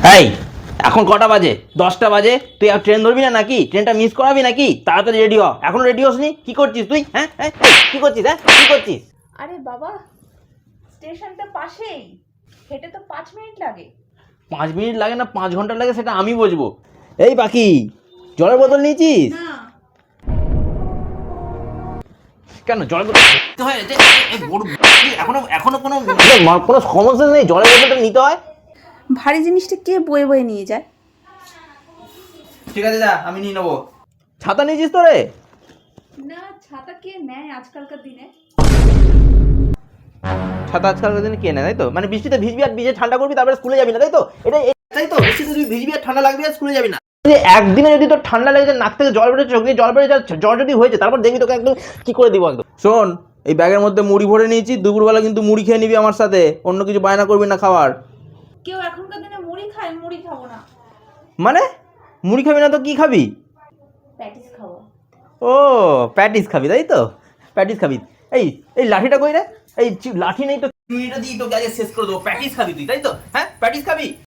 এই এখন কটা বাজে? 10টা বাজে। তুই আর ট্রেন ধরবি না নাকি? ট্রেনটা মিস করাবি নাকি? তাড়াতাড়ি রেডি হ। এখনো রেডি হসনি? কি করছিস তুই? হ্যাঁ হ্যাঁ কি করছিস? হ্যাঁ কি করছিস? আরে বাবা, স্টেশনটা পাশেই, হেঁটে তো 5 মিনিট লাগে। 5 মিনিট লাগে না 5 ঘন্টা লাগে সেটা আমি বুঝবো। এই পাখি, জলের বোতল নিয়েছিস? না, কেন জলের বোতল নিতে হয়? এখনো এখনো কোনো কোনো সমস্যা নেই, জলের বোতলটা নিতে হয়। ভারী জিনিসটা কে বয়ে বয়ে নিয়ে যায়? ঠিক আছে যা, আমি নিয়ে নেবো। ছাতা নিয়েছিস তো রে? না, ছাতা কে নেয় আজকালকার দিনে? ছাতা আজকালকার দিনে কে নেয়, তাই তো? মানে বৃষ্টিতে ভিজবি আর ভিজে ঠান্ডা করবি, তারপরে স্কুলে যাবি না, তাই তো? তাই তো, বৃষ্টিতে তুই ভিজবি আর ঠান্ডা লাগবে আর স্কুলে যাবি না। একদিনে যদি তোর ঠান্ডা লেগে যায়, নাক থেকে জল বেরোচ্ছে, চোখ দিয়ে জল বেরোয় যাচ্ছে, জ্বর যদি হয়েছে, তারপর দেখবি তোকে একদম কি করে দিব একদম। শোন, এই ব্যাগের মধ্যে মুড়ি ভরে নিয়েছি, দুপুরবেলা কিন্তু মুড়ি খেয়ে নিবি আমার সাথে, অন্য কিছু বায়না করবি না খাওয়ার। কেউ এখনকার দিনে মুড়ি খায়? মুড়ি খাবো না। মানে মুড়ি খাবি না তো কি খাবি? প্যাটিস খাবো। ও, প্যাটিস খাবি তাই তো? প্যাটিস খাবি। এই এই লাঠিটা কই রে? এই লাঠি নেই তো, এটা দিয়ে তোকে আগে শেষ করে দেবো। প্যাটিস খাবি তুই তাই তো? হ্যাঁ প্যাটিস খাবি।